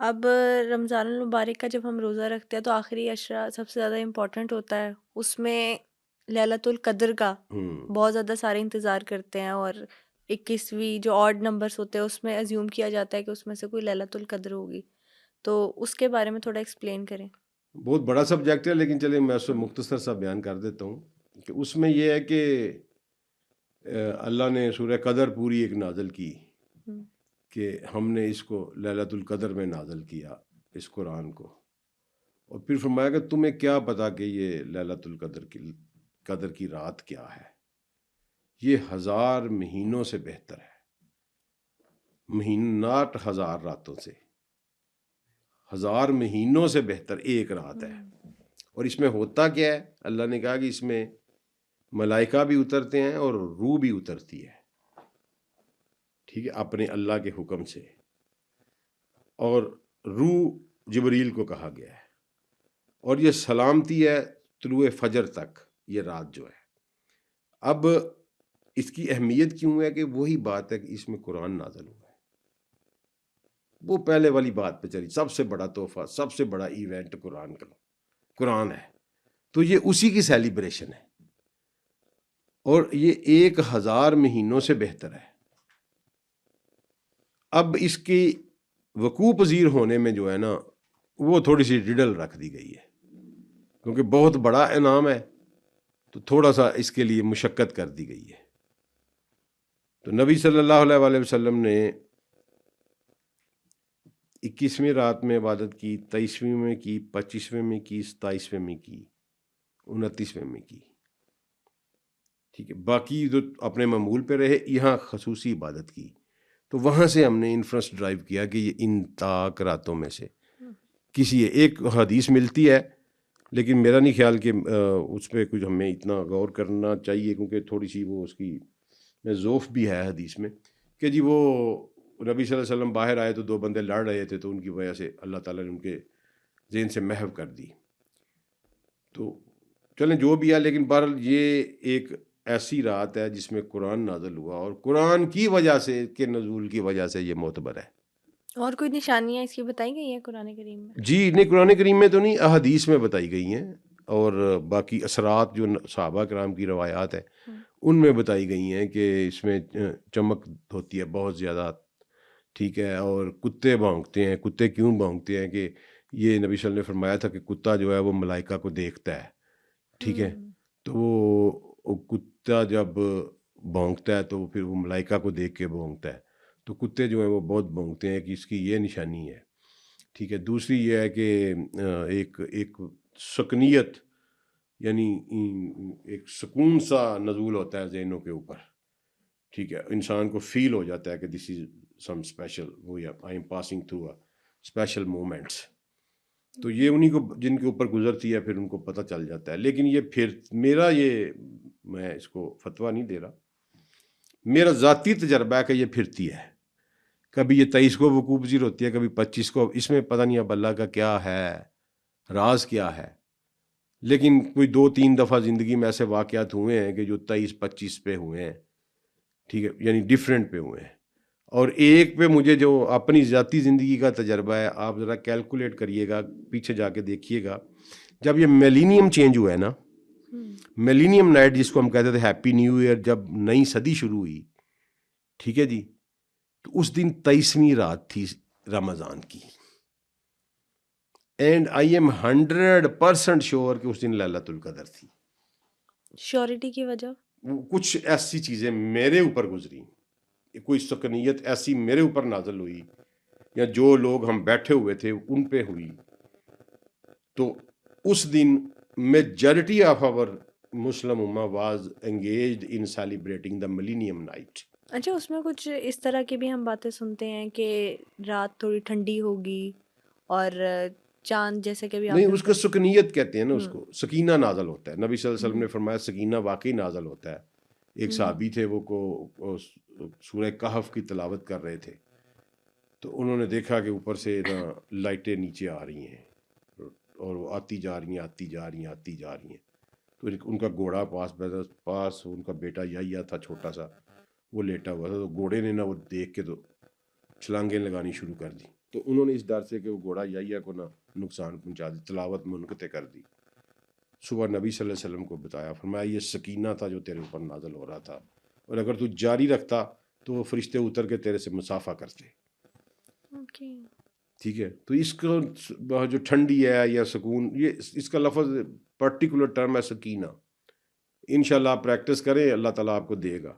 اب رمضان المبارک کا جب ہم روزہ رکھتے ہیں تو آخری عشرہ سب سے زیادہ امپورٹنٹ ہوتا ہے، اس میں لیلۃ القدر کا ہوں بہت زیادہ سارے انتظار کرتے ہیں، اور 21ویں جو آڈ نمبرز ہوتے ہیں اس میں ازیوم کیا جاتا ہے کہ اس میں سے کوئی لیلۃ القدر ہوگی، تو اس کے بارے میں تھوڑا ایکسپلین کریں۔ بہت بڑا سبجیکٹ ہے، لیکن چلیں میں اس کو ہم، مختصر سا بیان کر دیتا ہوں کہ اس میں یہ ہے کہ اللہ نے سورہ قدر پوری ایک نازل کی ہم، کہ ہم نے اس کو لیلۃ القدر میں نازل کیا اس قرآن کو، اور پھر فرمایا کہ تمہیں کیا پتا کہ یہ لیلۃ القدر کی قدر کی رات کیا ہے، یہ 1000 مہینوں سے بہتر ہے، مہینات 1000 راتوں سے، 1000 مہینوں سے بہتر ایک رات ہے۔ ہم، اور اس میں ہوتا کیا ہے؟ اللہ نے کہا کہ اس میں ملائکہ بھی اترتے ہیں اور روح بھی اترتی ہے، ٹھیک ہے، اپنے اللہ کے حکم سے، اور روح جبریل کو کہا گیا ہے، اور یہ سلامتی ہے طلوع فجر تک، یہ رات جو ہے۔ اب اس کی اہمیت کیوں ہے؟ کہ وہی بات ہے کہ اس میں قرآن نازل ہوا ہے، وہ پہلے والی بات پہ چلی، سب سے بڑا تحفہ، سب سے بڑا ایونٹ قرآن کا قرآن ہے، تو یہ اسی کی سیلیبریشن ہے، اور یہ 1000 مہینوں سے بہتر ہے۔ اب اس کی وقوع پذیر ہونے میں جو ہے نا، وہ تھوڑی سی ڈڈل رکھ دی گئی ہے، کیونکہ بہت بڑا انعام ہے تو تھوڑا سا اس کے لیے مشقت کر دی گئی ہے۔ تو نبی صلی اللہ علیہ وآلہ وسلم نے 21ویں رات میں عبادت کی، 23ویں میں کی، 25ویں میں کی، 27ویں میں کی، 29ویں میں کی، ٹھیک ہے، باقی جو اپنے معمول پہ رہے، یہاں خصوصی عبادت کی، تو وہاں سے ہم نے انفرنس ڈرائیو کیا کہ یہ ان طاق راتوں میں سے کسی ایک حدیث ملتی ہے، لیکن میرا نہیں خیال کہ اس پہ کچھ ہمیں اتنا غور کرنا چاہیے، کیونکہ تھوڑی سی وہ اس کی ذوف بھی ہے حدیث میں، کہ جی وہ نبی صلی اللہ علیہ وسلم باہر آئے تو 2 بندے لڑ رہے تھے، تو ان کی وجہ سے اللہ تعالیٰ نے ان کے ذہن سے محو کر دی۔ تو چلیں جو بھی ہے، لیکن بہرحال یہ ایک ایسی رات ہے جس میں قرآن نازل ہوا، اور قرآن کی وجہ سے، کے نزول کی وجہ سے یہ معتبر ہے۔ اور کوئی نشانیاں اس کی بتائی گئی ہیں قرآن کریم میں؟ جی نہیں، قرآن کریم میں تو نہیں، احادیث میں بتائی گئی ہیں، اور باقی اثرات جو صحابہ کرام کی روایات ہیں ہم، ان میں بتائی گئی ہیں کہ اس میں چمک ہوتی ہے بہت زیادہ، ٹھیک ہے، اور کتے بھونکتے ہیں۔ کتے کیوں بھونکتے ہیں؟ کہ یہ نبی صلی اللہ علیہ وسلم نے فرمایا تھا کہ کتا جو ہے وہ ملائکہ کو دیکھتا ہے، ٹھیک ہے، ہم، تو وہ کتا جب بھونکتا ہے تو پھر وہ ملائکہ کو دیکھ کے بھونکتا ہے، تو کتے جو ہیں وہ بہت بھونکتے ہیں، کہ اس کی یہ نشانی ہے، ٹھیک ہے۔ دوسری یہ ہے کہ ایک سکنیت، یعنی ایک سکون سا نزول ہوتا ہے ذہنوں کے اوپر، ٹھیک ہے، انسان کو فیل ہو جاتا ہے کہ دس از سم اسپیشل، وہ I am passing through a special moments, تو یہ انہی کو جن کے اوپر گزرتی ہے پھر ان کو پتہ چل جاتا ہے۔ لیکن یہ پھر میرا یہ، میں اس کو فتویٰ نہیں دے رہا، میرا ذاتی تجربہ ہے کہ یہ پھرتی ہے، کبھی یہ 23 کو وقوع پذیر ہوتی ہے، کبھی 25 کو، اس میں پتہ نہیں اب اللہ کا کیا ہے، راز کیا ہے، لیکن کوئی 2-3 دفعہ زندگی میں ایسے واقعات ہوئے ہیں کہ جو 23-25 پہ ہوئے ہیں، ٹھیک ہے، یعنی ڈیفرنٹ پہ ہوئے ہیں، اور ایک پہ مجھے جو اپنی ذاتی زندگی کا تجربہ ہے، آپ ذرا کیلکولیٹ کریے گا، پیچھے جا کے دیکھیے گا، جب یہ میلینیم چینج ہوا ہے نا، ہم، میلینیم نائٹ جس کو ہم کہتے تھے، ہیپی نیو ایئر، جب نئی صدی شروع ہوئی، ٹھیک ہے جی، تو اس دن 23ویں رات تھی رمضان کی، اینڈ آئی ایم 100% شیور کہ اس دن لیلۃ القدر تھی۔ شیورٹی کی وجہ؟ کچھ ایسی چیزیں میرے اوپر گزری، کوئی سکنیت ایسی میرے اوپر نازل ہوئی، یا جو لوگ ہم بیٹھے ہوئے تھے ان پہ ہوئی، تو اس دن میجورٹی آف آور مسلم امہ was engaged in celebrating the millennium night. اچھا، اس میں کچھ اس طرح کی بھی ہم باتیں سنتے ہیں کہ رات تھوڑی ٹھنڈی ہوگی، اور چاند جیسے کہ بھی آپ نہیں، نے اس کو بتایا۔ سکنیت کہتے ہیں نا، اس ہم، کو سکینہ نازل ہوتا ہے، نبی صلی اللہ علیہ وسلم ہم، نے فرمایا سکینہ واقعی نازل ہوتا ہے۔ ایک ہم، صحابی تھے، وہ سورہ کہف کی تلاوت کر رہے تھے، تو انہوں نے دیکھا کہ اوپر سے نا لائٹیں نیچے آ رہی ہیں، اور وہ آتی جا رہی ہیں، آتی جا رہی ہیں، آتی جا رہی ہیں، تو ان کا گھوڑا پاس ان کا بیٹا یا تھا چھوٹا سا، وہ لیٹا ہوا تھا، تو گھوڑے نے نا وہ دیکھ کے تو چھلانگیں لگانی شروع کر دی، تو انہوں نے اس ڈر سے کہ وہ گھوڑا یحییٰ کو نہ نقصان پہنچا دی تلاوت منقطع کر دی. صبح نبی صلی اللہ علیہ وسلم کو بتایا، فرمایا یہ سکینہ تھا جو تیرے اوپر نازل ہو رہا تھا، اور اگر تو جاری رکھتا تو وہ فرشتے اتر کے تیرے سے مسافہ کرتے. اوکے. ٹھیک ہے، تو اس کو جو ٹھنڈی ہے یا سکون، یہ اس کا لفظ پرٹیکولر ٹرم ہے سکینہ. انشاءاللہ آپ پریکٹس کریں، اللہ تعالیٰ آپ کو دے گا.